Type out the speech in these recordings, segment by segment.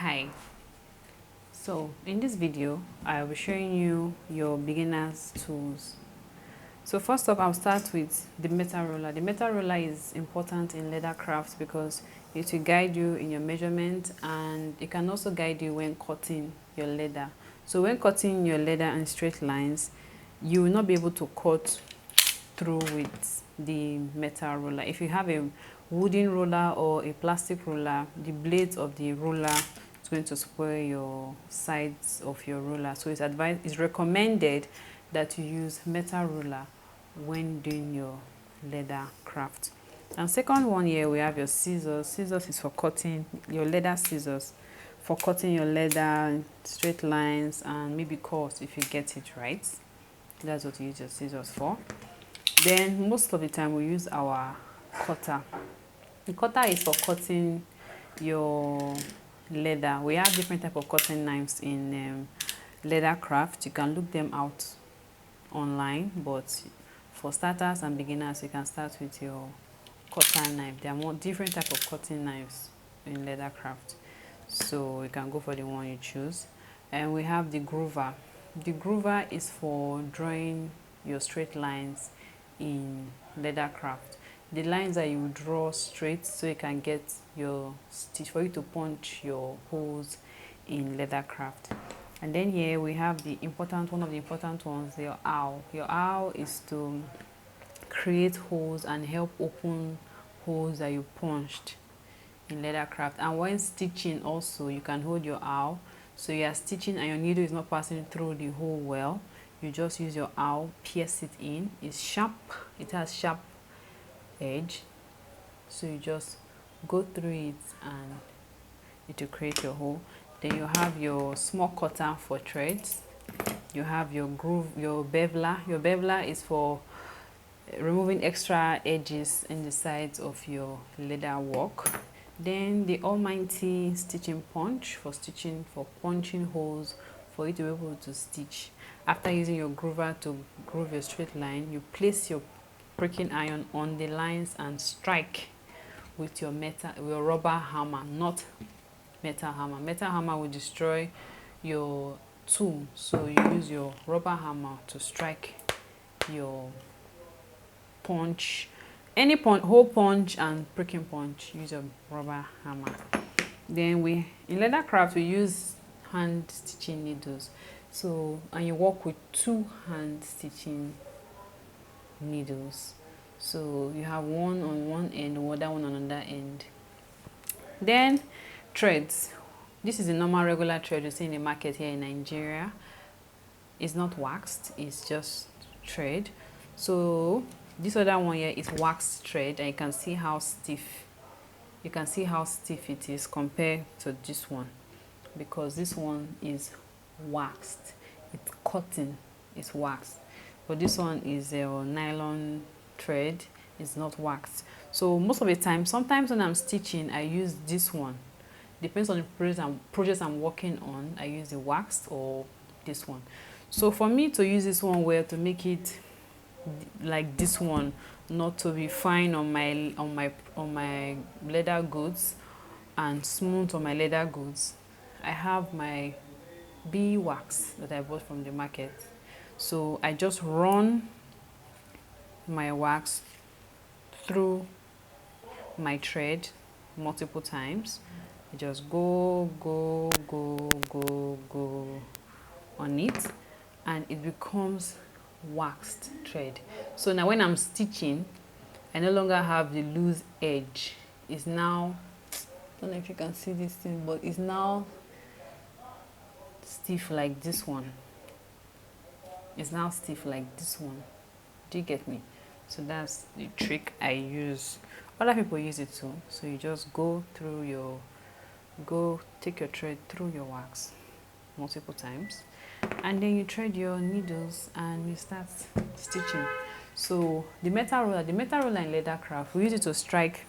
Hi, so in this video I'll be showing you your beginners tools. So first up, I'll start with the metal roller. The metal roller is important in leather crafts because it will guide you in your measurement, and it can also guide you when cutting your leather. So when cutting your leather in straight lines, you will not be able to cut through with the metal roller. If you have a wooden roller or a plastic roller, the blades of the roller is going to spoil your sides of your roller. So it's recommended that you use metal roller when doing your leather craft. And second one, here we have your scissors. Scissors is for cutting your leather, scissors for cutting your leather straight lines and maybe curves if you get it right. That's what you use your scissors for. Then most of the time we use our cutter. The cutter is for cutting your leather. We have different type of cutting knives in leather craft. You can look them out online, but for starters and beginners, you can start with your cutter knife. There are more different type of cutting knives in leather craft, so you can go for the one you choose. And we have the groover. The groover is for drawing your straight lines in leather craft. The lines that you draw straight so you can get your stitch, for you to punch your holes in leather craft. And then here we have the important one of the important ones, your awl. Your awl is to create holes and help open holes that you punched in leather craft. And when stitching also, you can hold your awl, so you are stitching and your needle is not passing through the hole well. You just use your awl, pierce it in. It's sharp, it has sharp edge, so you just go through it and it will create your hole. Then you have your small cutter for threads. You have your groove, your beveler. Your beveler is for removing extra edges in the sides of your leather work. Then the almighty stitching punch for stitching, for punching holes for you to be able to stitch. After using your groover to groove your straight line, you place your pricking iron on the lines and strike with your rubber hammer, not metal hammer. Metal hammer will destroy your tool, so you use your rubber hammer to strike your punch. Any punch, hole punch and pricking punch, use your rubber hammer. Then in leather craft we use hand stitching needles, so and you work with 2 hand stitching needles, so you have one on one end, other one on another end. Then threads. This is a normal regular thread you see in the market here in Nigeria. It's not waxed, it's just thread. So this other one here is waxed thread, and you can see how stiff it is compared to this one, because this one is waxed. It's cotton, it's waxed, but this one is a nylon thread, it's not waxed. So most of the time, sometimes when I'm stitching, I use this one. Depends on the project I'm working on, I use the waxed or this one. So for me to use this one well, to make it like this one, not to be fine on my leather goods and smooth on my leather goods, I have my bee wax that I bought from the market. So I just run my wax through my thread multiple times. I just go on it, and it becomes waxed thread. So now when I'm stitching, I no longer have the loose edge. It's now, I don't know if you can see this thing, but it's now stiff like this one. It's now stiff like this one. Do you get me? So that's the trick I use. Other people use it too. So you just take your thread through your wax multiple times, and then you thread your needles and you start stitching. So the metal roller in leather craft, we use it to strike.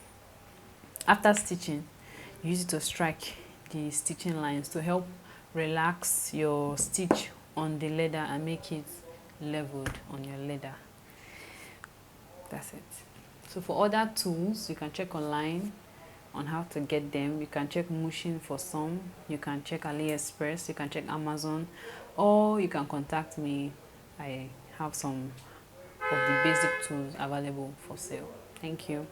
After stitching, you use it to strike the stitching lines to help relax your stitch on the leather and make it leveled on your leather. That's it. So for other tools, you can check online on how to get them, you can check Mushin for some, you can check AliExpress, you can check Amazon, or you can contact me. I have some of the basic tools available for sale. Thank you.